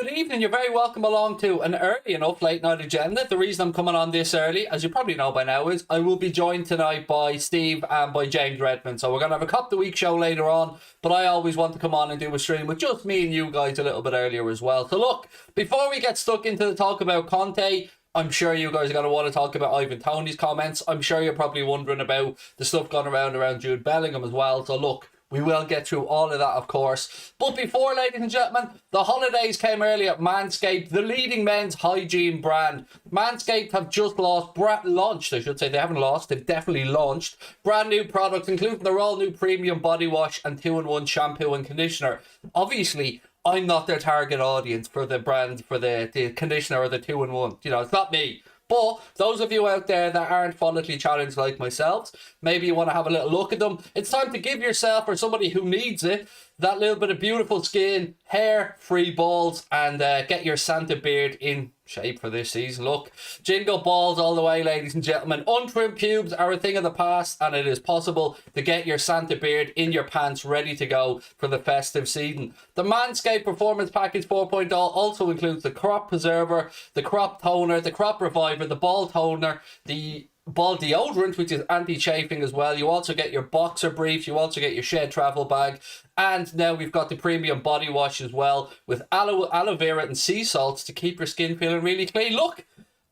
good evening. You're very welcome along to an early enough late night agenda. The reason I'm coming on this early, as you probably know by now, is I will be joined tonight by Steve and by James Redmond. So we're going to have a Cop the Week show later on, but I always want to come on and do a stream with just me and you guys a little bit earlier as well. So look, before we get stuck into the talk about Conte, I'm sure you guys are going to want to talk about Ivan Toney's comments. I'm sure you're probably wondering about the stuff going around Jude Bellingham as well. So look, we will get through all of that, of course. But before, ladies and gentlemen, the holidays came early at Manscaped, the leading men's hygiene brand. Manscaped have just launched, I should say. They haven't lost, they've definitely launched brand new products, including their all-new premium body wash and 2-in-1 shampoo and conditioner. Obviously, I'm not their target audience for the brand, for the conditioner or the 2-in-1. You know, it's not me. But those of you out there that aren't follically challenged like myself, maybe you want to have a little look at them. It's time to give yourself, or somebody who needs it, that little bit of beautiful skin, hair, free balls, and get your Santa beard in shape for this season. Look, jingle balls all the way, ladies and gentlemen. Untrimmed pubes are a thing of the past, and it is possible to get your Santa beard in your pants ready to go for the festive season. The Manscaped Performance Package 4.0 also includes the crop preserver, the crop toner, the crop reviver, the ball toner, the ball deodorant, which is anti-chafing as well. You also get your boxer briefs, you also get your shed travel bag, and now we've got the premium body wash as well with aloe vera and sea salts to keep your skin feeling really clean. Look,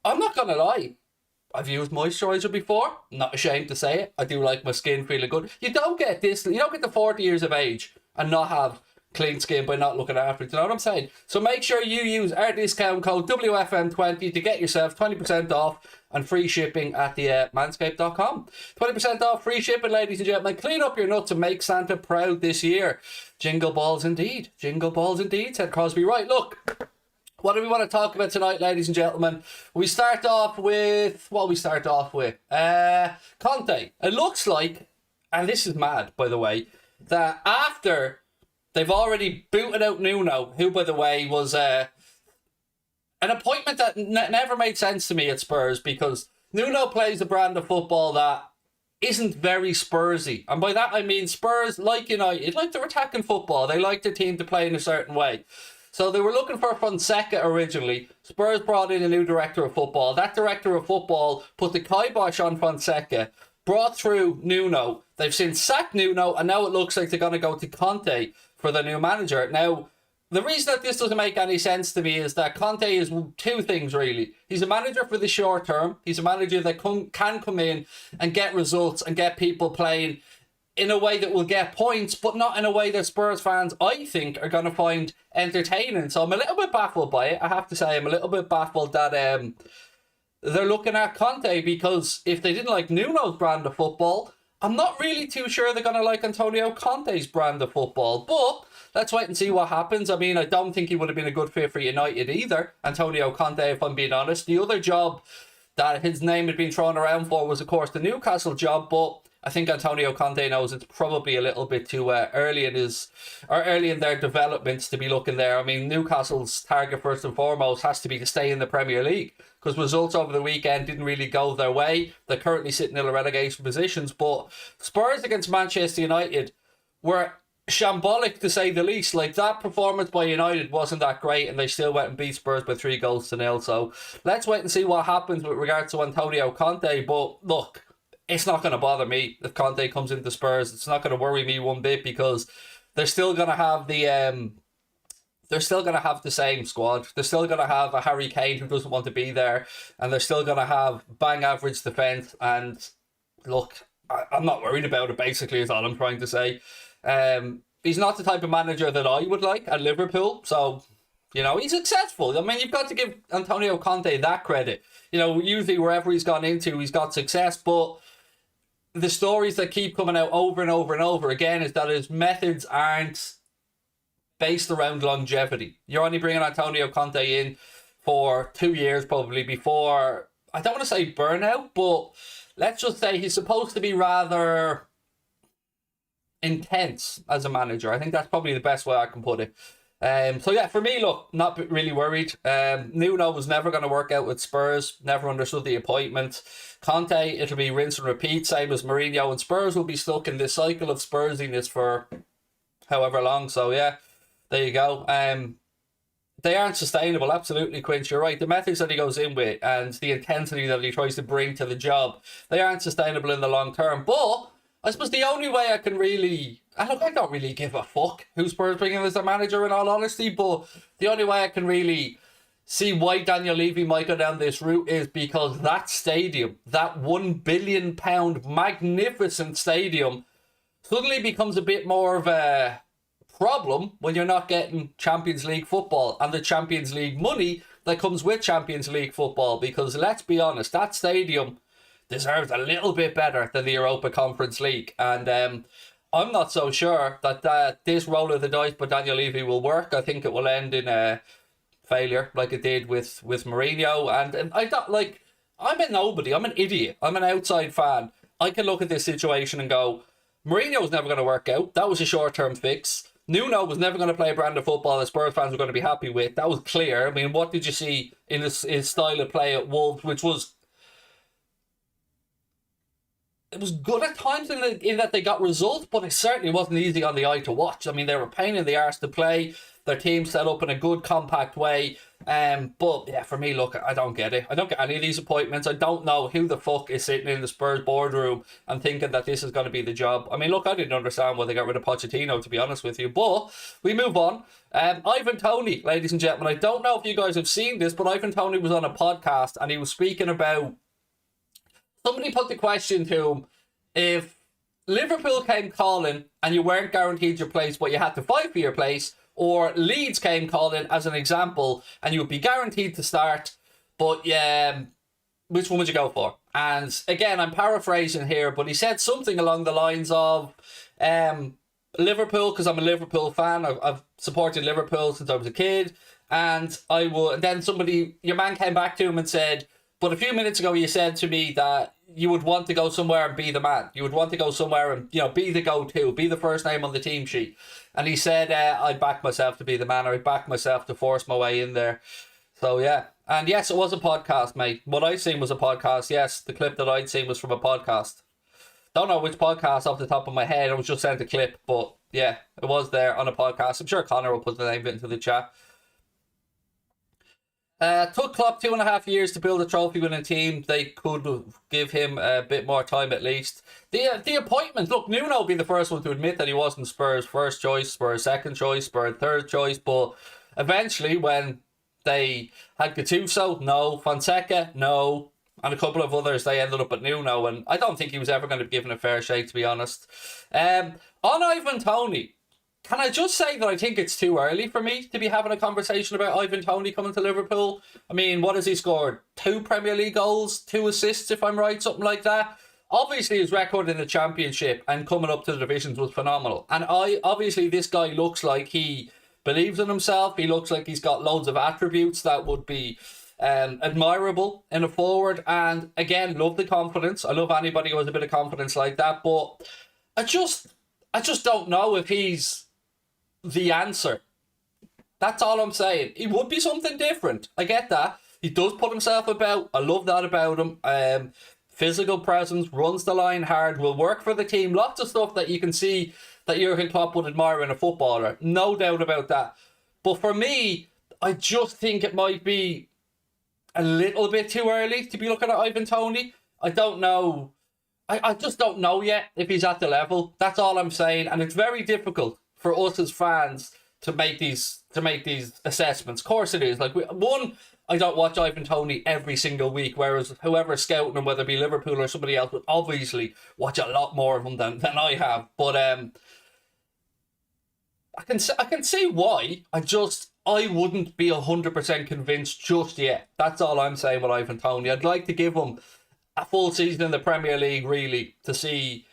I'm not gonna lie, I've used moisturizer before. I'm not ashamed to say it. I do like my skin feeling good. You don't get the 40 years of age and not have clean skin by not looking after it. You know what I'm saying? So make sure you use our discount code WFM20 to get yourself 20% off and free shipping at the manscaped.com. 20% off, free shipping, ladies and gentlemen. Clean up your nuts and make Santa proud this year. Jingle balls indeed. Jingle balls indeed, said Crosby. Right, look, what do we want to talk about tonight, ladies and gentlemen? We start off with Conte. It looks like, and this is mad, by the way, that after they've already booted out Nuno, who, by the way, was an appointment that never made sense to me at Spurs, because Nuno plays a brand of football that isn't very Spursy. And by that I mean Spurs, like United, like their attacking football. They like their team to play in a certain way. So they were looking for Fonseca originally. Spurs brought in a new director of football. That director of football put the kibosh on Fonseca, brought through Nuno. They've since sacked Nuno, and now it looks like they're going to go to Conte for the new manager. Now, the reason that this doesn't make any sense to me is that Conte is two things, really. He's a manager for the short term. He's a manager that can come in and get results and get people playing in a way that will get points, but not in a way that Spurs fans, I think, are going to find entertaining. So I'm a little bit baffled by it. I have to say, I'm a little bit baffled that they're looking at Conte, because if they didn't like Nuno's brand of football, I'm not really too sure they're going to like Antonio Conte's brand of football. But let's wait and see what happens. I mean, I don't think he would have been a good fit for United either, Antonio Conte, if I'm being honest. The other job that his name had been thrown around for was, of course, the Newcastle job, but I think Antonio Conte knows it's probably a little bit too early in their developments to be looking there. I mean, Newcastle's target first and foremost has to be to stay in the Premier League, because results over the weekend didn't really go their way. They're currently sitting in the relegation positions, but Spurs against Manchester United were shambolic, to say the least. Like, that performance by United wasn't that great, and they still went and beat Spurs by 3-0. So let's wait and see what happens with regards to Antonio Conte. But look, it's not going to bother me if Conte comes into Spurs. It's not going to worry me one bit, because they're still going to have the same squad. They're still going to have a Harry Kane who doesn't want to be there, and they're still going to have bang average defence. And look, I'm not worried about it, basically, is all I'm trying to say. He's not the type of manager that I would like at Liverpool, so, you know, he's successful. I mean, you've got to give Antonio Conte that credit. You know, usually wherever he's gone into, he's got success, but the stories that keep coming out over and over and over again is that his methods aren't based around longevity. You're only bringing Antonio Conte in for 2 years probably before, I don't want to say burnout, but let's just say he's supposed to be rather intense as a manager. I think that's probably the best way I can put it. So yeah, for me, look, not really worried. Nuno was never going to work out with Spurs. Never understood the appointment. Conte, it'll be rinse and repeat, same as Mourinho, and Spurs will be stuck in this cycle of Spursiness for however long. So yeah, there you go. They aren't sustainable, absolutely, Quince. You're right. The methods that he goes in with and the intensity that he tries to bring to the job, they aren't sustainable in the long term. But I suppose the only way I can really... And look, I don't really give a fuck who Spurs bring in as their manager, in all honesty, but the only way I can really see why Daniel Levy might go down this route is because that stadium, that £1 billion magnificent stadium, suddenly becomes a bit more of a problem when you're not getting Champions League football and the Champions League money that comes with Champions League football. Because let's be honest, that stadium deserves a little bit better than the Europa Conference League. And I'm not so sure that this roll of the dice by Daniel Levy will work. I think it will end in a failure like it did with Mourinho. And I don't like... I'm a nobody. I'm an idiot. I'm an outside fan. I can look at this situation and go, Mourinho was never going to work out. That was a short-term fix. Nuno was never going to play a brand of football that Spurs fans were going to be happy with. That was clear. I mean, what did you see in his style of play at Wolves, which was... It was good at times in that they got results, but it certainly wasn't easy on the eye to watch. I mean, they were a pain in the arse to play. Their team set up in a good, compact way. But yeah, for me, look, I don't get it. I don't get any of these appointments. I don't know who the fuck is sitting in the Spurs boardroom and thinking that this is going to be the job. I mean, look, I didn't understand why they got rid of Pochettino, to be honest with you. But we move on. Ivan Toney, ladies and gentlemen. I don't know if you guys have seen this, but Ivan Toney was on a podcast and he was speaking about... Somebody put the question to him, if Liverpool came calling and you weren't guaranteed your place, but you had to fight for your place, or Leeds came calling as an example and you would be guaranteed to start, but which one would you go for? And again, I'm paraphrasing here, but he said something along the lines of Liverpool, because I'm a Liverpool fan. I've supported Liverpool since I was a kid, and I would. Then your man came back to him and said, but a few minutes ago, you said to me that you would want to go somewhere and be the man. You would want to go somewhere and, be the go-to, be the first name on the team sheet. And he said, I'd back myself to be the man, or I'd back myself to force my way in there. So, yeah. And yes, it was a podcast, mate. What I'd seen was a podcast. Yes, the clip that I'd seen was from a podcast. Don't know which podcast off the top of my head. I was just sent a clip, but yeah, it was there on a podcast. I'm sure Connor will put the name into the chat. Took Klopp 2.5 years to build a trophy-winning team. They could give him a bit more time at least. The appointment, look, Nuno will be the first one to admit that he wasn't Spurs' first choice, Spurs' second choice, Spurs' third choice, but eventually when they had Gattuso, no. Fonseca, no. And a couple of others, they ended up at Nuno, and I don't think he was ever going to be given a fair shake, to be honest. On Ivan Toney, can I just say that I think it's too early for me to be having a conversation about Ivan Toney coming to Liverpool? I mean, what has he scored? 2 Premier League goals, 2 assists, if I'm right, something like that. Obviously, his record in the Championship and coming up to the divisions was phenomenal. And obviously, this guy looks like he believes in himself. He looks like he's got loads of attributes that would be admirable in a forward. And again, love the confidence. I love anybody who has a bit of confidence like that. But I just don't know if he's the answer. That's all I'm saying. He would be something different. I get that. He does put himself about. I love that about him. Physical presence, runs the line hard, will work for the team. Lots of stuff that you can see that Jurgen Klopp would admire in a footballer. No doubt about that. But for me, I just think it might be a little bit too early to be looking at Ivan Toney. I don't know. I just don't know yet if he's at the level. That's all I'm saying. And it's very difficult for us as fans to make these assessments. Of course it is. Like, I don't watch Ivan Toney every single week, whereas whoever's scouting him, whether it be Liverpool or somebody else, would obviously watch a lot more of him than I have. But I can see why. I wouldn't be 100% convinced just yet. That's all I'm saying with Ivan Toney. I'd like to give him a full season in the Premier League, really, to see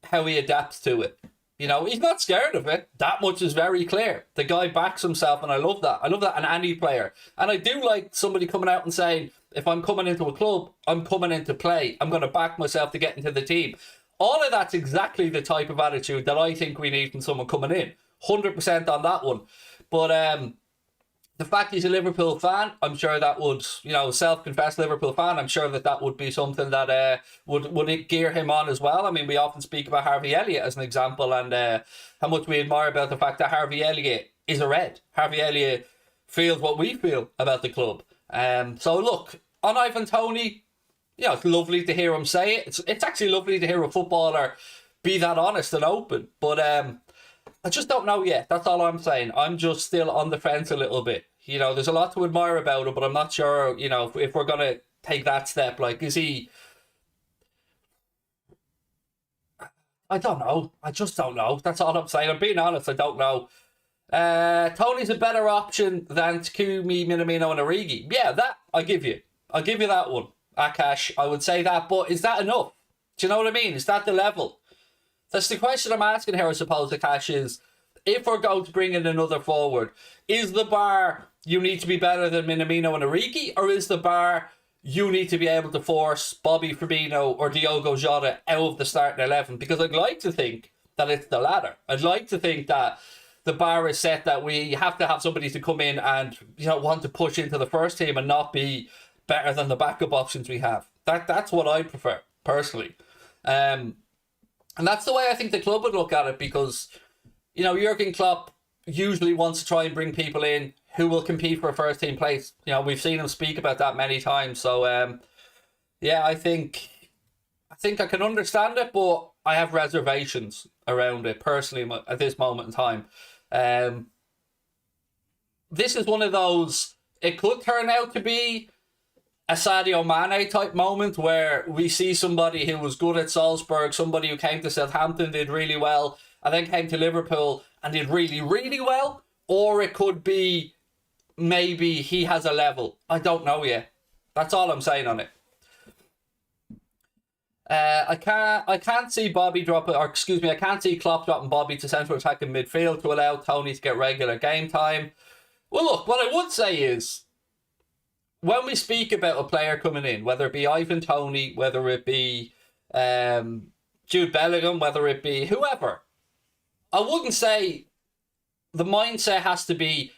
how he adapts to it. He's not scared of it. That much is very clear. The guy backs himself, and I love that. I love that in any player. And I do like somebody coming out and saying, if I'm coming into a club, I'm coming in to play. I'm going to back myself to get into the team. All of that's exactly the type of attitude that I think we need from someone coming in. 100% on that one. But the fact he's a Liverpool fan, I'm sure that would, self-confessed Liverpool fan, I'm sure that would be something that would it gear him on as well. I mean, we often speak about Harvey Elliott as an example, and how much we admire about the fact that Harvey Elliott is a Red. Harvey Elliott feels what we feel about the club. So look, on Ivan Toney, you know, it's lovely to hear him say it. It's actually lovely to hear a footballer be that honest and open. But I just don't know yet. That's all I'm saying. I'm just still on the fence a little bit. You know, there's a lot to admire about it, but I'm not sure, you know, if we're going to take that step. Like, is he... I don't know. I just don't know. That's all I'm saying. I'm being honest. I don't know. Tony's a better option than Takumi, Minamino and Origi. Yeah, that I give you. I'll give you that one. Akash, I would say that. But is that enough? Do you know what I mean? Is that the level? That's the question I'm asking here, I suppose, Akash, is if we're going to bring in another forward, is the bar you need to be better than Minamino and Origi, or is the bar you need to be able to force Bobby Firmino or Diogo Jota out of the starting 11? Because I'd like to think that it's the latter. I'd like to think that the bar is set that we have to have somebody to come in and, you know, want to push into the first team and not be better than the backup options we have. That's what I prefer, personally. And that's the way I think the club would look at it, because, you know, Jurgen Klopp usually wants to try and bring people in who will compete for a first team place. You know, we've seen him speak about that many times. So, yeah, I think I can understand it, but I have reservations around it personally at this moment in time. This is one of those, it could turn out to be a Sadio Mane type moment where we see somebody who was good at Salzburg, somebody who came to Southampton, did really well, and then came to Liverpool and did really, really well. Or it could be maybe he has a level. I don't know yet. That's all I'm saying on it. I can't see I can't see Klopp dropping Bobby to central attacking midfield to allow Toney to get regular game time. Well, look, what I would say is, when we speak about a player coming in, whether it be Ivan Toney, whether it be Jude Bellingham, whether it be whoever, I wouldn't say the mindset has to be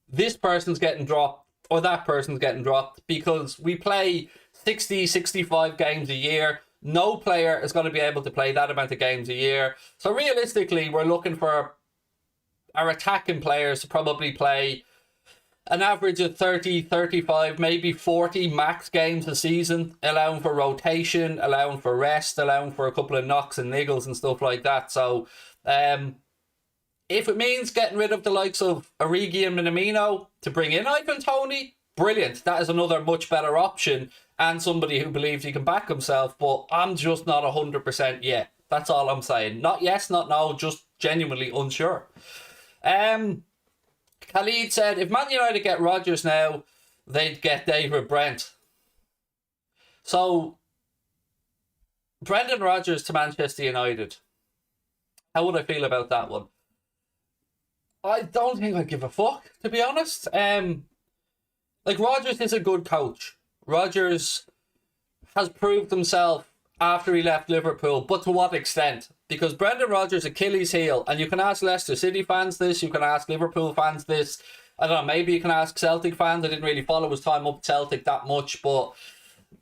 this person's getting dropped or that person's getting dropped, because we play 60, 65 games a year. No player is going to be able to play that amount of games a year. So realistically, we're looking for our attacking players to probably play an average of 30, 35, maybe 40 max games a season, allowing for rotation, allowing for rest, allowing for a couple of knocks and niggles and stuff like that. So if it means getting rid of the likes of Origi and Minamino to bring in Ivan Toney, brilliant. That is another much better option and somebody who believes he can back himself, but I'm just not 100% yet. That's all I'm saying. Not yes, not no, just genuinely unsure. Khalid said, if Man United get Rodgers now, they'd get David Brent. So, Brendan Rodgers to Manchester United. How would I feel about that one? I don't think I'd give a fuck, to be honest. Like, Rodgers is a good coach. Rodgers has proved himself after he left Liverpool, but to what extent? Because Brendan Rodgers' Achilles heel, and you can ask Leicester City fans this, you can ask Liverpool fans this, I don't know, maybe you can ask Celtic fans. I didn't really follow his time up at Celtic that much, but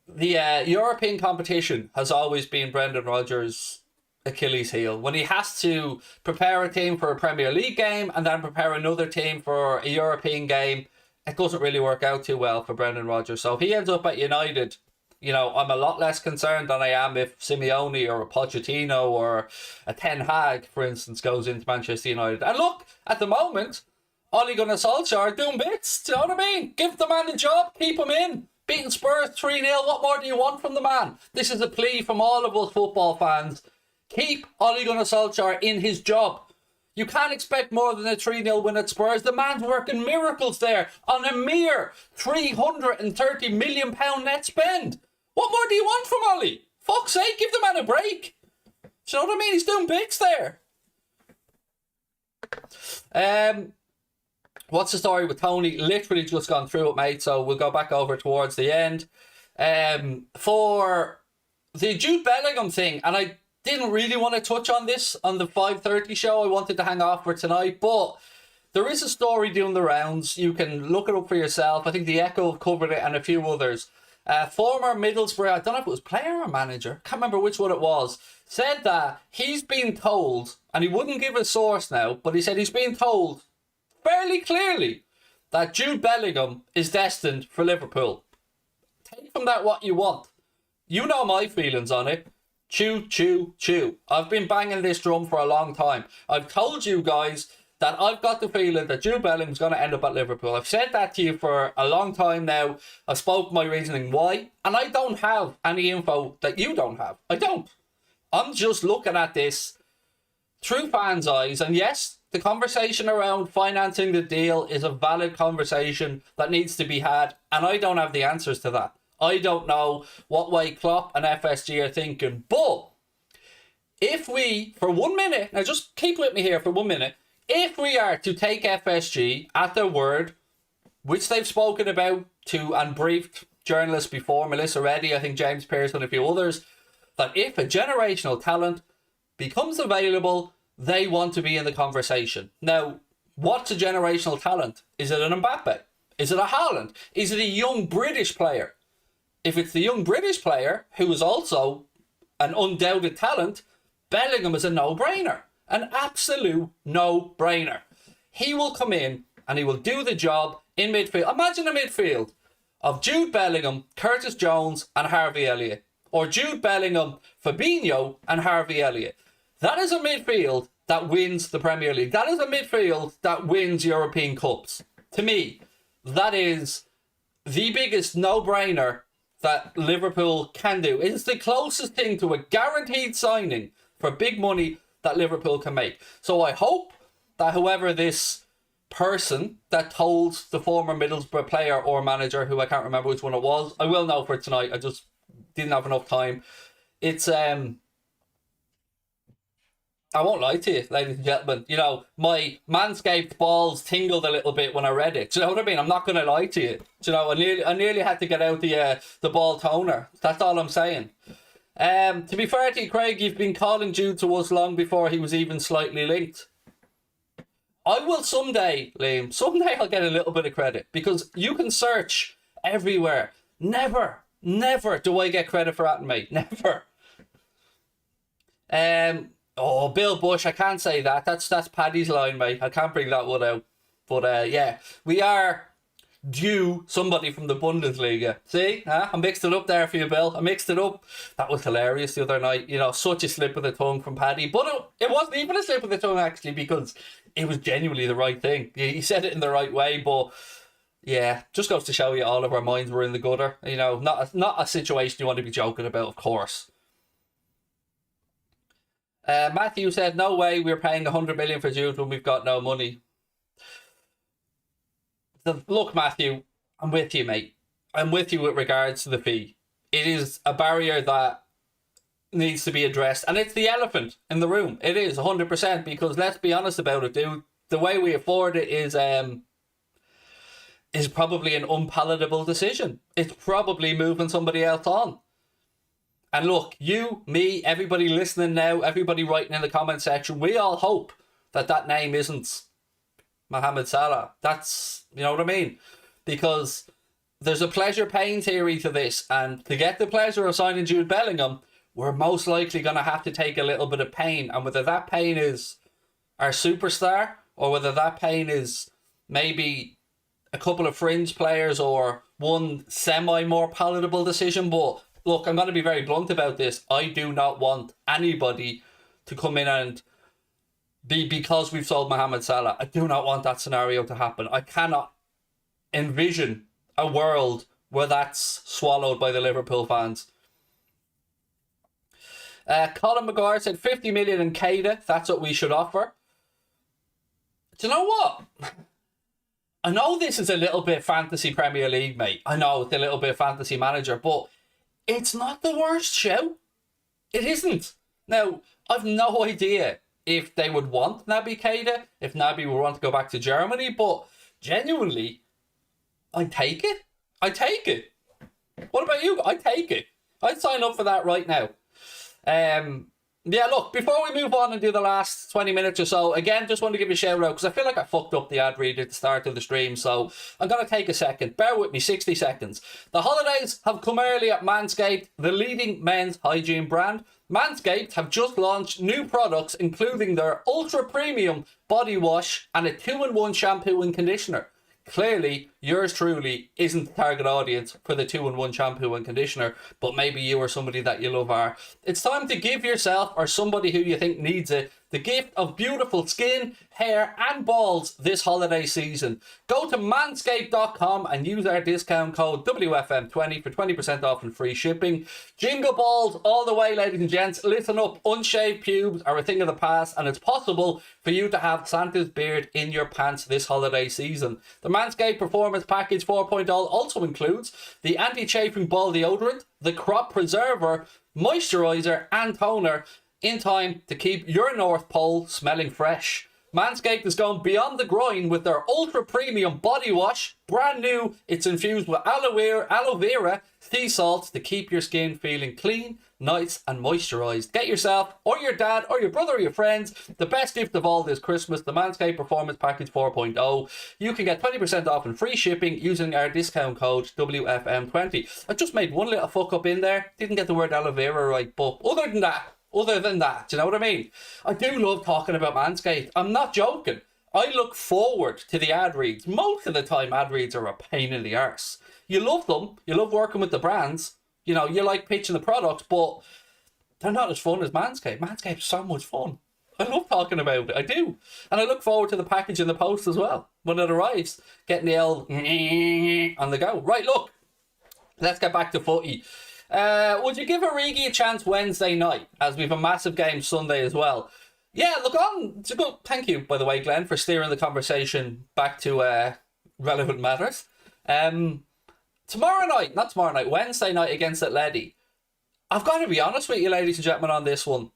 the European competition has always been Brendan Rodgers' Achilles heel. When he has to prepare a team for a Premier League game and then prepare another team for a European game, it doesn't really work out too well for Brendan Rodgers. So if he ends up at United, you know, I'm a lot less concerned than I am if Simeone or a Pochettino or a Ten Hag, for instance, goes into Manchester United. And look, at the moment, Ole Gunnar Solskjaer are doing bits. Do you know what I mean? Give the man a job, keep him in. Beating Spurs 3-0, what more do you want from the man? This is a plea from all of us football fans. Keep Ole Gunnar Solskjaer in his job. You can't expect more than a 3-0 win at Spurs. The man's working miracles there on a mere £330 million net spend. What more do you want from Ollie? Fuck's sake, give the man a break. Do you know what I mean? He's doing bits there. What's the story with Toney? Literally just gone through it, mate, so we'll go back over towards the end. For the Jude Bellingham thing, and I didn't really want to touch on this on the 5:30 show. I wanted to hang off for tonight, but there is a story doing the rounds. You can look it up for yourself. I think the Echo have covered it and a few others. Former Middlesbrough, I don't know if it was player or manager, can't remember which one it was, said that he's been told, and he wouldn't give a source now, but he said he's been told fairly clearly that Jude Bellingham is destined for Liverpool. Take from that what you want. You know my feelings on it. Chew, chew, chew. I've been banging this drum for a long time. I've told you guys that I've got the feeling that Jude Bellingham's going to end up at Liverpool. I've said that to you for a long time now. I've spoke my reasoning why. And I don't have any info that you don't have. I don't. I'm just looking at this through fans' eyes. And yes, the conversation around financing the deal is a valid conversation that needs to be had. And I don't have the answers to that. I don't know what way Klopp and FSG are thinking. But if we, for 1 minute, now just keep with me here for 1 minute. If we are to take FSG at their word, which they've spoken about to and briefed journalists before, Melissa Reddy, I think James Pearson and a few others, that if a generational talent becomes available, they want to be in the conversation. Now, what's a generational talent? Is it an Mbappe? Is it a Haaland? Is it a young British player? If it's the young British player, who is also an undoubted talent, Bellingham is a no-brainer. An absolute no-brainer. He will come in and he will do the job in midfield. Imagine a midfield of Jude Bellingham, Curtis Jones and Harvey Elliott. Or Jude Bellingham, Fabinho and Harvey Elliott. That is a midfield that wins the Premier League. That is a midfield that wins European Cups. To me, that is the biggest no-brainer that Liverpool can do. It's the closest thing to a guaranteed signing for big money that Liverpool can make. So I hope that whoever this person that told the former Middlesbrough player or manager, who I can't remember which one it was, I will know for tonight, I just didn't have enough time. It's I won't lie to you, ladies and gentlemen. You know, my Manscaped balls tingled a little bit when I read it. Do you know what I mean? I'm not going to lie to you. Do you know, I nearly had to get out the ball toner. That's all I'm saying. To be fair to you, Craig, you've been calling Jude to us long before he was even slightly linked. I will someday, Liam. Someday I'll get a little bit of credit because you can search everywhere. Never do I get credit for that, mate. Never. Oh, Bill Bush, I can't say that. That's Paddy's line, mate. I can't bring that one out. But yeah, we are due somebody from the Bundesliga. See? Huh? I mixed it up there for you, Bill. I mixed it up. That was hilarious the other night. You know, such a slip of the tongue from Paddy. But it wasn't even a slip of the tongue, actually, because it was genuinely the right thing. He said it in the right way, but yeah, just goes to show you all of our minds were in the gutter. You know, not a situation you want to be joking about, of course. Matthew said, no way we're paying 100 million for Jude when we've got no money. Look, Matthew, I'm with you, mate. I'm with you with regards to the fee. It is a barrier that needs to be addressed. And it's the elephant in the room. It is 100%, because let's be honest about it, dude. The way we afford it is probably an unpalatable decision. It's probably moving somebody else on. And look, you, me, everybody listening now, everybody writing in the comment section, we all hope that name isn't Mohamed Salah. That's, you know what I mean? Because there's a pleasure pain theory to this, and to get the pleasure of signing Jude Bellingham, we're most likely going to have to take a little bit of pain. And whether that pain is our superstar, or whether that pain is maybe a couple of fringe players or one semi more palatable decision. But look, I'm going to be very blunt about this. I do not want anybody to come in and because we've sold Mohamed Salah. I do not want that scenario to happen. I cannot envision a world where that's swallowed by the Liverpool fans. Colin McGuire said 50 million in Keita. That's what we should offer. Do you know what? I know this is a little bit fantasy Premier League, mate. I know it's a little bit fantasy manager, but it's not the worst show. It isn't. Now, I've no idea if they would want Naby Keita, if Naby would want to go back to Germany, but genuinely, I'd take it. I'd take it. What about you? I'd take it. I'd sign up for that right now. Yeah, look, before we move on and do the last 20 minutes or so, again, just want to give a shout out because I feel like I fucked up the ad read at the start of the stream, so I'm going to take a second. Bear with me, 60 seconds. The holidays have come early at Manscaped, the leading men's hygiene brand. Manscaped have just launched new products, including their ultra premium body wash and a 2-in-1 shampoo and conditioner. clearly yours truly isn't the target audience for the 2-in-1 shampoo and conditioner, but maybe you or somebody that you love are. It's time to give yourself or somebody who you think needs it the gift of beautiful skin, hair and balls this holiday season. Go to manscaped.com and use our discount code WFM20 for 20% off and free shipping. Jingle balls all the way, ladies and gents. Listen up, unshaved pubes are a thing of the past, and it's possible for you to have Santa's beard in your pants this holiday season. The Manscaped Performance Package 4.0 also includes the anti-chafing ball deodorant, the crop preserver, moisturizer and toner, in time to keep your North Pole smelling fresh. Manscaped has gone beyond the groin with their ultra premium body wash. Brand new, it's infused with aloe vera, sea salt to keep your skin feeling clean, nice and moisturized. Get yourself or your dad or your brother or your friends the best gift of all this Christmas, the Manscaped Performance Package 4.0. You can get 20% off and free shipping using our discount code WFM20. I just made one little fuck up in there. Didn't get the word aloe vera right, but other than that, do you know what I mean? I do love talking about Manscaped. I'm not joking. I look forward to the ad reads. Most of the time, ad reads are a pain in the arse. You love them. You love working with the brands. You know, you like pitching the products, but they're not as fun as Manscaped. Manscaped's so much fun. I love talking about it. I do. And I look forward to the package in the post as well. When it arrives, getting the L on the go. Right, look. Let's get back to footy. Would you give Origi a chance Wednesday night, as we have a massive game Sunday as well? Yeah, look on. It's a good. Thank you, by the way, Glenn, for steering the conversation back to relevant matters. Wednesday night against Atleti. I've got to be honest with you, ladies and gentlemen, on this one.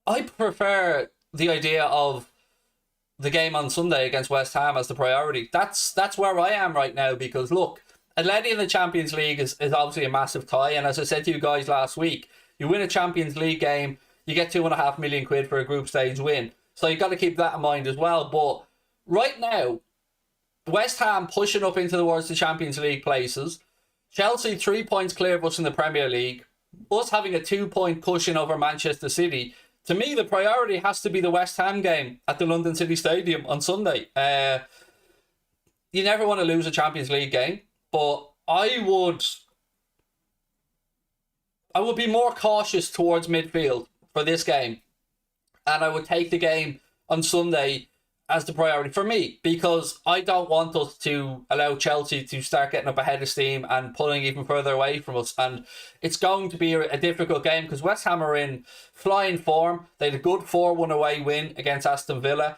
I prefer the idea of the game on Sunday against West Ham as the priority. That's where I am right now, because look, Atleti in the Champions League is obviously a massive tie, and as I said to you guys last week, you win a Champions League game, you get £2.5 million for a group stage win. So you've got to keep that in mind as well. But right now, West Ham pushing up into towards the Champions League places, Chelsea 3 points clear of us in the Premier League, us having a 2-point cushion over Manchester City. To me, the priority has to be the West Ham game at the London City Stadium on Sunday. You never want to lose a Champions League game. But I would be more cautious towards midfield for this game. And I would take the game on Sunday as the priority for me, because I don't want us to allow Chelsea to start getting up ahead of steam and pulling even further away from us. And it's going to be a difficult game because West Ham are in flying form. They had a good 4-1 away win against Aston Villa.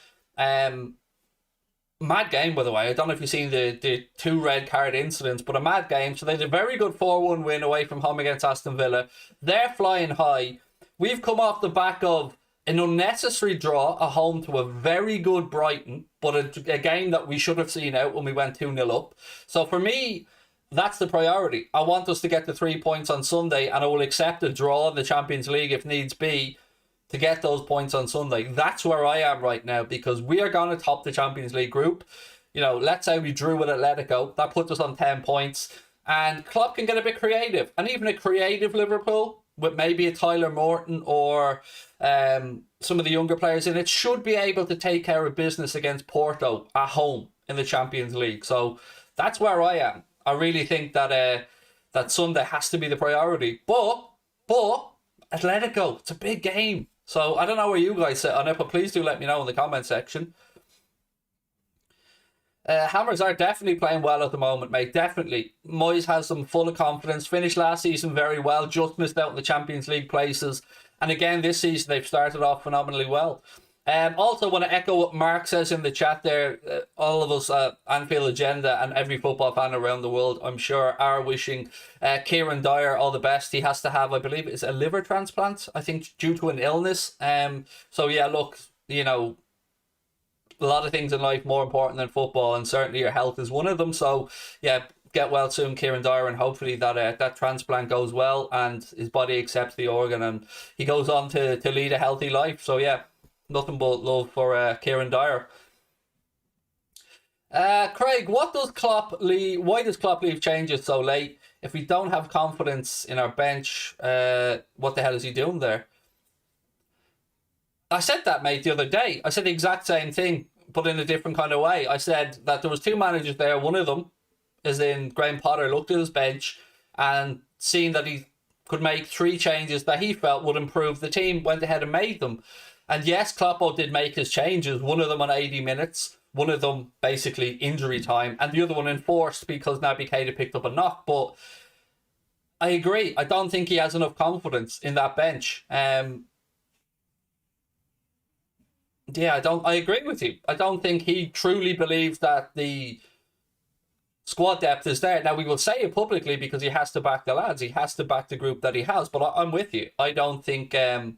Mad game, by the way. I don't know if you've seen the 2 red card incidents, but a mad game. So they had a very good 4-1 win away from home against Aston Villa. They're flying high. We've come off the back of an unnecessary draw at home to a very good Brighton, but a game that we should have seen out when we went 2-0 up. So for me, that's the priority. I want us to get the 3 points on Sunday, and I will accept a draw in the Champions League if needs be to get those points on Sunday. That's where I am right now, because we are going to top the Champions League group. You know, let's say we drew with Atletico. That puts us on 10 points. And Klopp can get a bit creative. And even a creative Liverpool, with maybe a Tyler Morton or some of the younger players in it, should be able to take care of business against Porto at home in the Champions League. So that's where I am. I really think that that Sunday has to be the priority. But Atletico, it's a big game. So I don't know where you guys sit on it, but please do let me know in the comment section. Hammers are definitely playing well at the moment, mate. Definitely. Moyes has them full of confidence. Finished last season very well. Just missed out in the Champions League places. And again, this season, they've started off phenomenally well. Also, want to echo what Mark says in the chat there. All of us at Anfield Agenda and every football fan around the world, I'm sure, are wishing Kieran Dyer all the best. He has to have, I believe, it's a liver transplant, I think, due to an illness. So, yeah, look, you know, a lot of things in life more important than football, and certainly your health is one of them. So, yeah, get well soon, Kieran Dyer, and hopefully that transplant goes well and his body accepts the organ and he goes on to lead a healthy life. So, yeah. Nothing but love for Kieran Dyer. Craig, why does Klopp leave changes so late? If we don't have confidence in our bench, what the hell is he doing there? I said that, mate, the other day. I said the exact same thing. but in a different kind of way. I said that there was two managers there. One of them, as in Graham Potter, looked at his bench and seen that he could make three changes that he felt would improve the team, went ahead and made them. And yes, Kloppo did make his changes, one of them on 80 minutes, one of them basically injury time, and the other one enforced because Naby Keita picked up a knock. But I agree. I don't think he has enough confidence in that bench. Yeah, I agree with you. I don't think he truly believes that the squad depth is there. Now, we will say it publicly because he has to back the lads. He has to back the group that he has. But I'm with you. I don't think that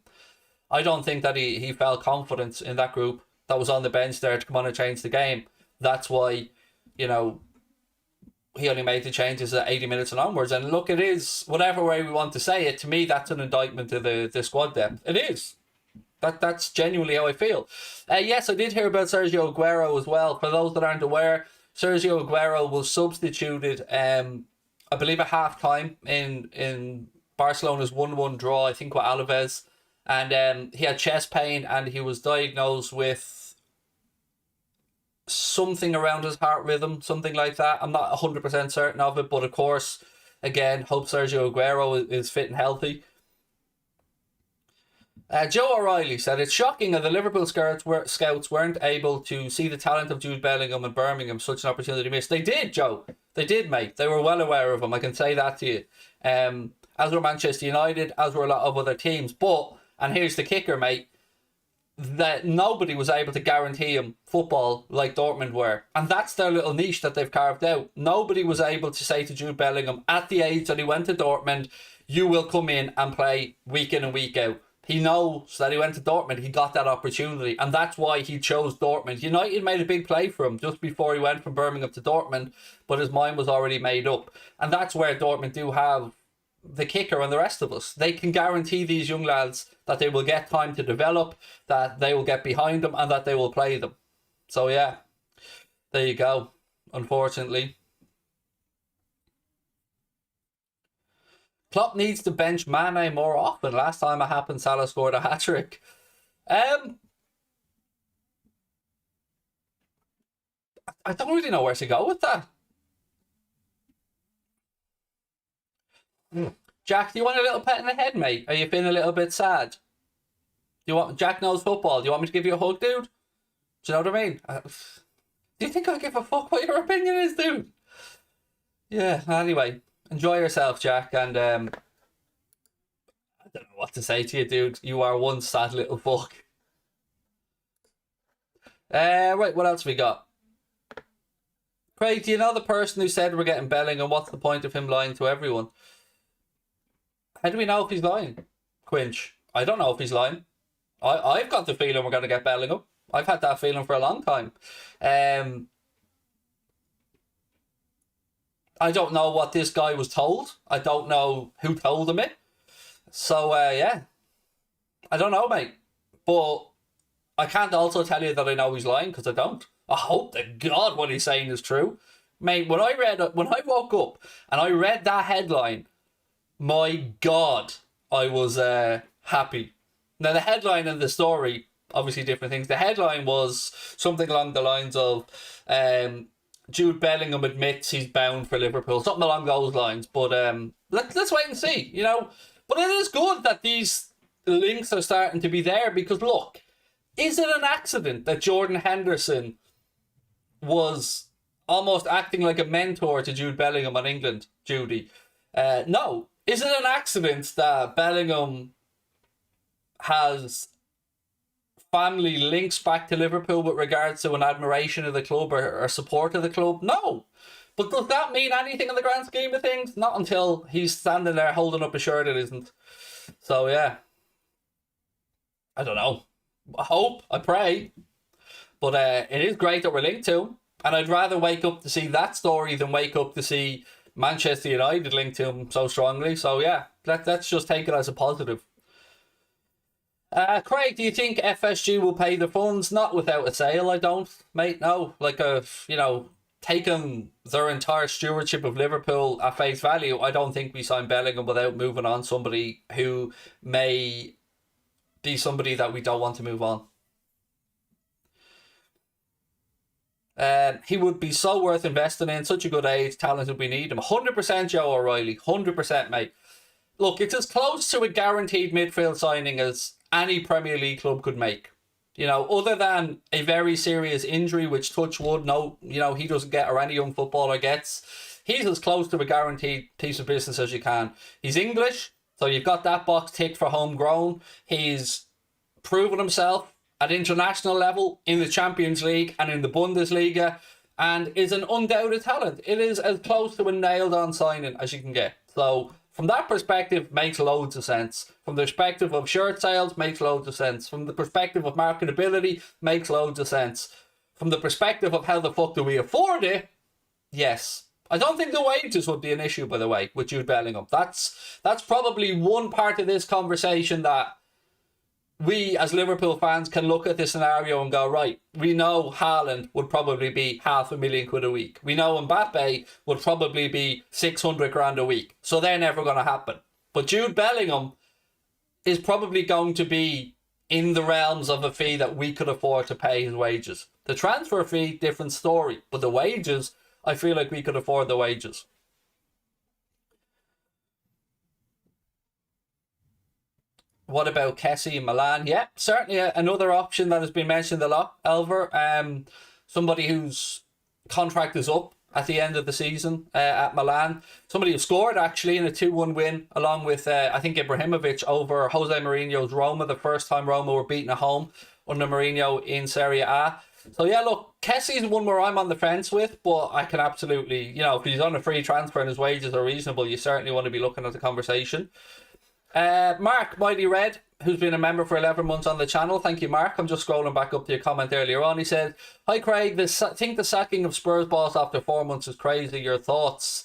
he felt confidence in that group that was on the bench there to come on and change the game. That's why, he only made the changes at 80 minutes and onwards. And look, it is, whatever way we want to say it, to me, that's an indictment to the squad depth. It is. That's genuinely how I feel. Yes, I did hear about Sergio Aguero as well. For those that aren't aware, Sergio Aguero was substituted, I believe, at half-time in Barcelona's 1-1 draw, I think, with Alaves. And he had chest pain and he was diagnosed with something around his heart rhythm, something like that. I'm not 100% certain of it, but of course, again, hope Sergio Aguero is fit and healthy. Joe O'Reilly said, it's shocking that the Liverpool scouts weren't able to see the talent of Jude Bellingham and Birmingham, such an opportunity missed. They did, Joe. They did, mate. They were well aware of him. I can say that to you. As were Manchester United, as were a lot of other teams. But, and here's the kicker, mate, that nobody was able to guarantee him football like Dortmund were. And that's their little niche that they've carved out. Nobody was able to say to Jude Bellingham, at the age that he went to Dortmund, you will come in and play week in and week out. He knows that he went to Dortmund, he got that opportunity, and that's why he chose Dortmund. United made a big play for him just before he went from Birmingham to Dortmund, but his mind was already made up. And that's where Dortmund do have the kicker and the rest of us. They can guarantee these young lads that they will get time to develop, that they will get behind them, and that they will play them. So yeah, there you go, unfortunately. Klopp needs to bench Mane more often. Last time it happened, Salah scored a hat-trick. I don't really know where to go with that. Jack, do you want a little pet in the head, mate? Are you feeling a little bit sad? Jack knows football. Do you want me to give you a hug, dude? Do you know what I mean? Do you think I give a fuck what your opinion is, dude? Yeah, anyway. Enjoy yourself, Jack, and I don't know what to say to you, dude. You are one sad little fuck. Right, what else we got? Craig, do you know the person who said we're getting Bellingham? What's the point of him lying to everyone? How do we know if he's lying? Quinch, I don't know if he's lying. I've got the feeling we're going to get Bellingham. I've had that feeling for a long time. I don't know what this guy was told. I don't know who told him it. So, yeah. I don't know, mate. But I can't also tell you that I know he's lying, because I don't. I hope to God what he's saying is true. Mate, when I woke up and I read that headline, my God, I was happy. Now, the headline and the story, obviously different things. The headline was something along the lines of... Jude Bellingham admits he's bound for Liverpool. Something along those lines. But let's wait and see, But it is good that these links are starting to be there because, look, is it an accident that Jordan Henderson was almost acting like a mentor to Jude Bellingham on England, Judy? No. Is it an accident that Bellingham has family links back to Liverpool with regards to an admiration of the club or support of the club? No. But does that mean anything in the grand scheme of things? Not until he's standing there holding up a shirt it isn't. So, yeah. I don't know. I hope. I pray. But it is great that we're linked to him. And I'd rather wake up to see that story than wake up to see Manchester United linked to him so strongly. So, yeah. Let's just take it as a positive. Craig, do you think FSG will pay the funds? Not without a sale, I don't, mate. No, taking their entire stewardship of Liverpool at face value, I don't think we sign Bellingham without moving on somebody who may be somebody that we don't want to move on. He would be so worth investing in. Such a good age, talented. We need him. 100% Joe O'Reilly. 100%, mate. Look, it's as close to a guaranteed midfield signing as any Premier League club could make. Other than a very serious injury, which touch wood, no, he doesn't get or any young footballer gets. He's as close to a guaranteed piece of business as you can. He's English, so you've got that box ticked for homegrown. He's proven himself at international level in the Champions League and in the Bundesliga, and is an undoubted talent. It is as close to a nailed-on signing as you can get. So from that perspective, makes loads of sense. From the perspective of shirt sales, makes loads of sense. From the perspective of marketability, makes loads of sense. From the perspective of how the fuck do we afford it, yes. I don't think the wages would be an issue, by the way, with Jude Bellingham. That's probably one part of this conversation that we as Liverpool fans can look at this scenario and go, right, we know Haaland would probably be £500,000 a week. We know Mbappe would probably be 600 grand a week. So they're never going to happen. But Jude Bellingham is probably going to be in the realms of a fee that we could afford to pay his wages. The transfer fee, different story. But the wages, I feel like we could afford the wages. What about Kessie in Milan? Yeah, certainly another option that has been mentioned a lot, Elver. Somebody whose contract is up at the end of the season at Milan. Somebody who scored actually in a 2-1 win along with, I think, Ibrahimovic over Jose Mourinho's Roma, the first time Roma were beaten at home under Mourinho in Serie A. So yeah, look, Kessie's one where I'm on the fence with, but I can absolutely, if he's on a free transfer and his wages are reasonable, you certainly want to be looking at the conversation. Mark Mighty Red, who's been a member for 11 months on the channel. Thank you, Mark. I'm just scrolling back up to your comment earlier on. He said, "Hi Craig, think the sacking of Spurs boss after 4 months is crazy. Your thoughts?"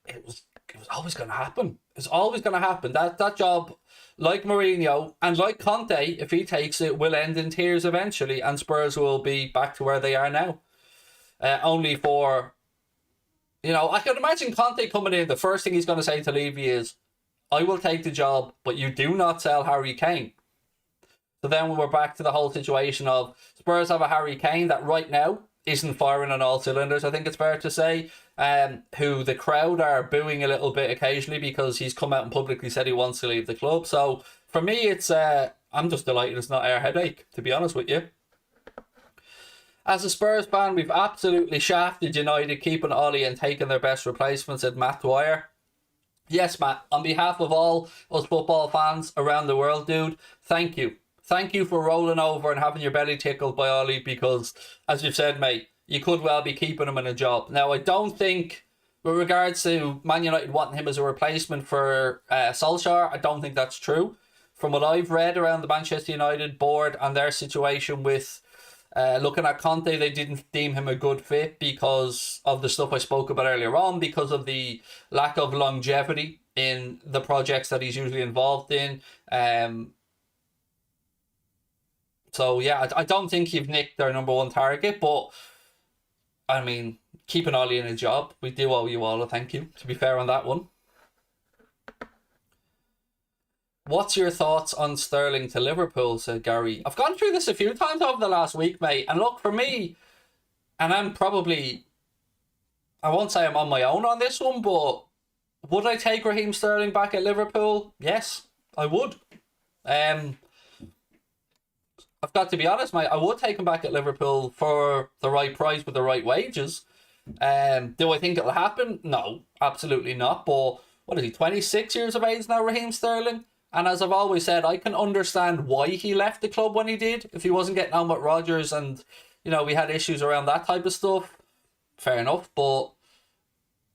It was always going to happen. It's always going to happen. That job, like Mourinho and like Conte, if he takes it, will end in tears eventually, and Spurs will be back to where they are now. Only for, I can imagine Conte coming in. The first thing he's going to say to Levy is, "I will take the job, but you do not sell Harry Kane." So then we're back to the whole situation of Spurs have a Harry Kane that right now isn't firing on all cylinders, I think it's fair to say, who the crowd are booing a little bit occasionally because he's come out and publicly said he wants to leave the club. So for me, it's I'm just delighted it's not our headache, to be honest with you. As a Spurs fan, we've absolutely shafted United keeping Ollie and taking their best replacements, said Matt Dwyer. Yes, Matt, on behalf of all us football fans around the world, dude, thank you. Thank you for rolling over and having your belly tickled by Ollie because, as you've said, mate, you could well be keeping him in a job. Now, I don't think, with regards to Man United wanting him as a replacement for Solskjaer, I don't think that's true. From what I've read around the Manchester United board and their situation with looking at Conte, they didn't deem him a good fit because of the stuff I spoke about earlier on, because of the lack of longevity in the projects that he's usually involved in. So yeah, I don't think you've nicked their number one target, but I mean, keeping Ollie in a job, we do owe you all a thank you, to be fair on that one. What's your thoughts on Sterling to Liverpool, said Gary. I've gone through this a few times over the last week, mate. And look, for me, and I won't say I'm on my own on this one, but would I take Raheem Sterling back at Liverpool? Yes, I would. I've got to be honest, mate. I would take him back at Liverpool for the right price with the right wages. Do I think it'll happen? No, absolutely not. But what is he, 26 years of age now, Raheem Sterling? And as I've always said, I can understand why he left the club when he did. If he wasn't getting on with Rodgers and, we had issues around that type of stuff, fair enough. But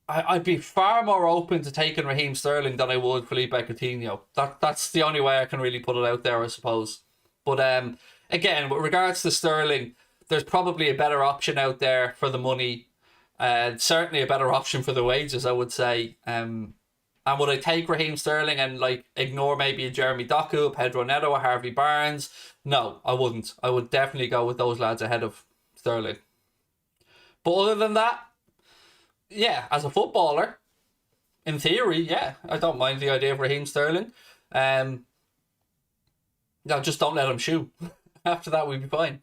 I'd be far more open to taking Raheem Sterling than I would Felipe Coutinho. That's the only way I can really put it out there, I suppose. But again, with regards to Sterling, there's probably a better option out there for the money. Certainly a better option for the wages, I would say. And would I take Raheem Sterling and ignore maybe a Jeremy Doku, a Pedro Neto, or Harvey Barnes? No, I wouldn't. I would definitely go with those lads ahead of Sterling. But other than that, yeah, as a footballer, in theory, yeah, I don't mind the idea of Raheem Sterling. No, just don't let him shoot. After that, we'd be fine.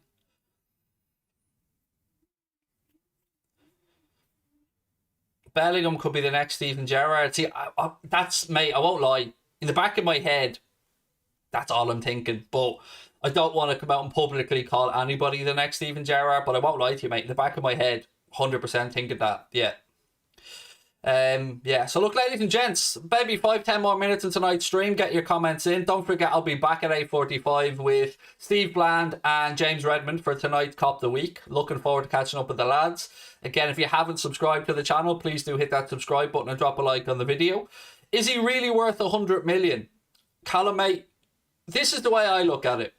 Bellingham could be the next Steven Gerrard. See, that's, mate, I won't lie. In the back of my head, that's all I'm thinking. But I don't want to come out and publicly call anybody the next Steven Gerrard, but I won't lie to you, mate. In the back of my head, 100% thinking that, yeah. So look, ladies and gents, maybe 5-10 more minutes in tonight's stream. Get your comments in. Don't forget, I'll be back at 8:45 with Steve Bland and James Redmond for tonight's Cop of the Week. Looking forward to catching up with the lads. Again, if you haven't subscribed to the channel, please do hit that subscribe button and drop a like on the video. Is he really worth 100 million? Callum, mate, this is the way I look at it.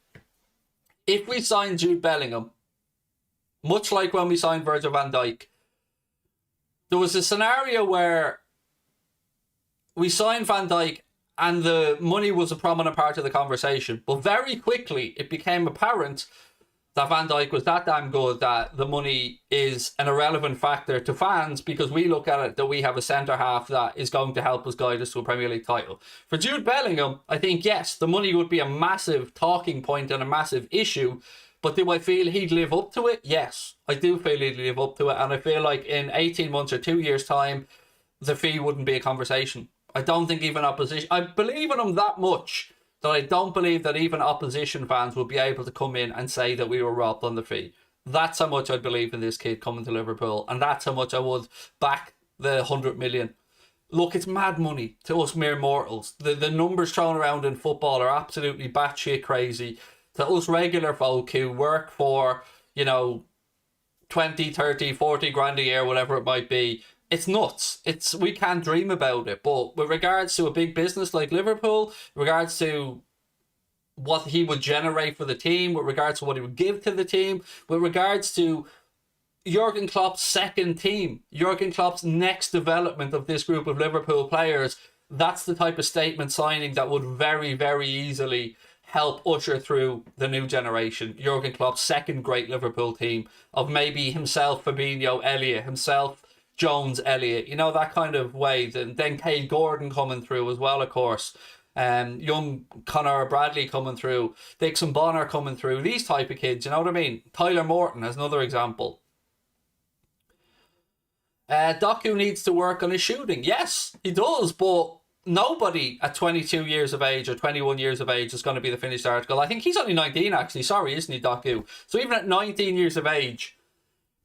If we sign Jude Bellingham, much like when we signed Virgil van Dijk, there was a scenario where we signed Van Dijk and the money was a prominent part of the conversation. But very quickly, it became apparent that Van Dijk was that damn good that the money is an irrelevant factor to fans, because we look at it that we have a centre-half that is going to help us guide us to a Premier League title. For Jude Bellingham, I think, yes, the money would be a massive talking point and a massive issue. But do I feel he'd live up to it? Yes, I do feel he'd live up to it. And I feel like in 18 months or 2 years' time, the fee wouldn't be a conversation. I don't think even opposition... I believe in him that much that I don't believe that even opposition fans will be able to come in and say that we were robbed on the fee. That's how much I believe in this kid coming to Liverpool. And that's how much I would back the 100 million. Look, it's mad money to us mere mortals. The numbers thrown around in football are absolutely batshit crazy. To us regular folk who work for, 20, 30, 40 grand a year, whatever it might be, it's nuts. We can't dream about it. But with regards to a big business like Liverpool, regards to what he would generate for the team, with regards to what he would give to the team, with regards to Jurgen Klopp's second team, Jurgen Klopp's next development of this group of Liverpool players, that's the type of statement signing that would very, very easily help usher through the new generation. Jurgen Klopp's second great Liverpool team of maybe himself, Fabinho, Elliott, himself, Jones, Elliott, that kind of way. Then Kay Gordon coming through as well, of course. Young Connor Bradley coming through. Dixon Bonner coming through. These type of kids, you know what I mean? Tyler Morton as another example. Doku needs to work on his shooting. Yes, he does, but nobody at 22 years of age or 21 years of age is going to be the finished article. I think he's only 19 actually. Sorry, isn't he, Doku? So even at 19 years of age,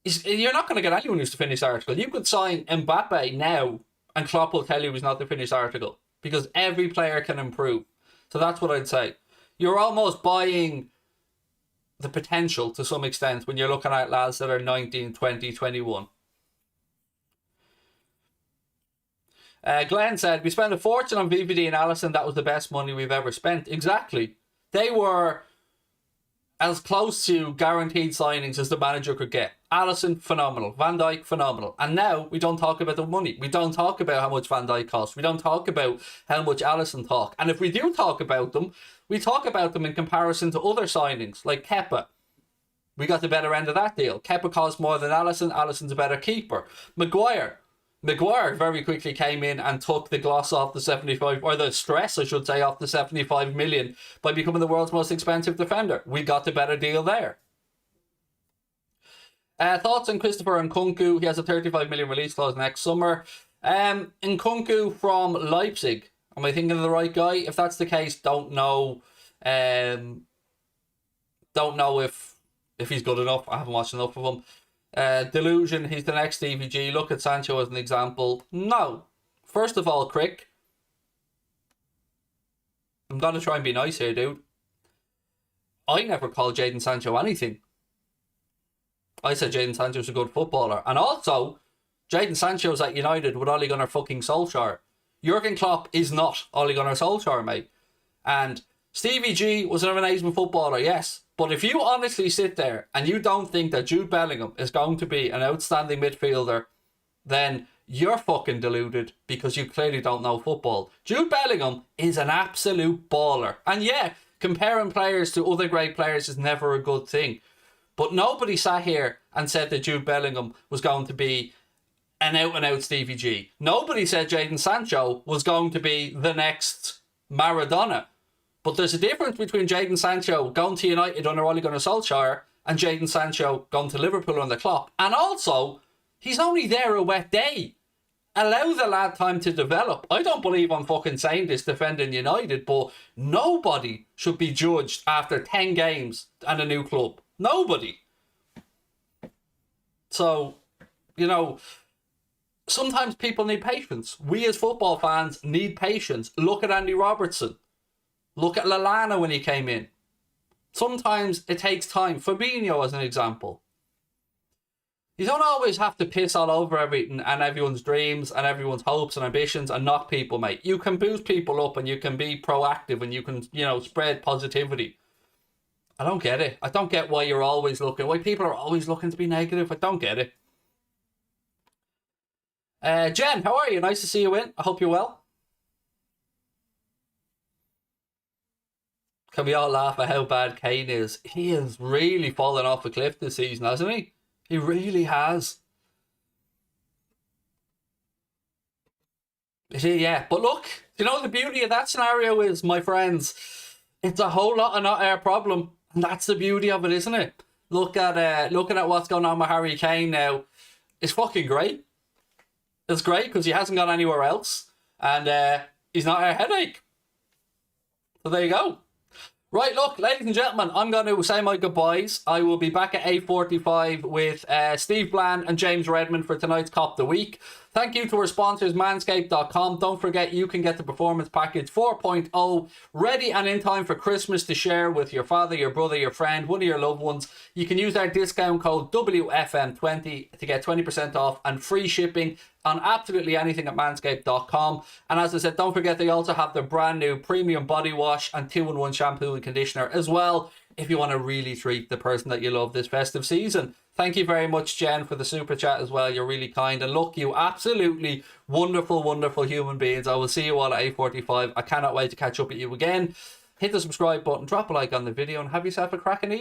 you're not going to get anyone who's the finished article. You could sign Mbappe now and Klopp will tell you he's not the finished article, because every player can improve. So that's what I'd say. You're almost buying the potential to some extent when you're looking at lads that are 19, 20, 21. Glenn said, we spent a fortune on VVD and Alisson. That was the best money we've ever spent. Exactly. They were as close to guaranteed signings as the manager could get. Alisson, phenomenal. Van Dijk, phenomenal. And now we don't talk about the money. We don't talk about how much Van Dijk costs. We don't talk about how much Alisson costs. And if we do talk about them, we talk about them in comparison to other signings, like Kepa. We got the better end of that deal. Kepa costs more than Alisson. Alisson's a better keeper. Maguire very quickly came in and took the gloss off the 75, or the stress, I should say, off the 75 million by becoming the world's most expensive defender. We got the better deal there. Thoughts on Christopher Nkunku? He has a 35 million release clause next summer. Nkunku from Leipzig. Am I thinking of the right guy? If that's the case, don't know. Don't know if he's good enough. I haven't watched enough of him. Delusion, he's the next Stevie G. Look at Sancho as an example. No. First of all, Crick, I'm going to try and be nice here, dude. I never called Jadon Sancho anything. I said Jadon Sancho's a good footballer. And also, Jadon Sancho's at United with Ole Gunnar fucking Solskjaer. Jurgen Klopp is not Ole Gunnar Solskjaer, mate. And Stevie G was an amazing footballer, yes. But if you honestly sit there and you don't think that Jude Bellingham is going to be an outstanding midfielder, then you're fucking deluded, because you clearly don't know football. Jude Bellingham is an absolute baller. And yeah, comparing players to other great players is never a good thing. But nobody sat here and said that Jude Bellingham was going to be an out-and-out Stevie G. Nobody said Jadon Sancho was going to be the next Maradona. But there's a difference between Jadon Sancho going to United under Ole Gunnar Solskjaer and Jadon Sancho going to Liverpool under Klopp. And also, he's only there a wet day. Allow the lad time to develop. I don't believe I'm fucking saying this defending United, but nobody should be judged after 10 games and a new club. Nobody. So, you know, sometimes people need patience. We as football fans need patience. Look at Andy Robertson. Look at Lallana when he came in. Sometimes it takes time. Fabinho as an example. You don't always have to piss all over everything and everyone's dreams and everyone's hopes and ambitions and knock people, mate. You can boost people up and you can be proactive and you can, you know, spread positivity. I don't get it. I don't get why why people are always looking to be negative. I don't get it. Jen, how are you? Nice to see you in. I hope you're well. Can we all laugh at how bad Kane is? He has really fallen off a cliff this season, hasn't he? He really has. Yeah, but look, you know the beauty of that scenario is, my friends, it's a whole lot of not our problem, and that's the beauty of it, isn't it? Looking at what's going on with Harry Kane now, it's fucking great. It's great because he hasn't gone anywhere else, and he's not our headache. So there you go. Right, look, ladies and gentlemen, I'm going to say my goodbyes. I will be back at 8:45 with Steve Bland and James Redmond for tonight's Cop the Week. Thank you to our sponsors, Manscaped.com. Don't forget, you can get the Performance Package 4.0 ready and in time for Christmas to share with your father, your brother, your friend, one of your loved ones. You can use our discount code WFM20 to get 20% off and free shipping on absolutely anything at Manscaped.com. And as I said, don't forget they also have their brand new premium body wash and 2-in-1 shampoo and conditioner as well, if you want to really treat the person that you love this festive season. Thank you very much, Jen, for the super chat as well. You're really kind. And look, you absolutely wonderful, wonderful human beings. I will see you all at 8:45. I cannot wait to catch up with you again. Hit the subscribe button, drop a like on the video, and have yourself a cracking evening.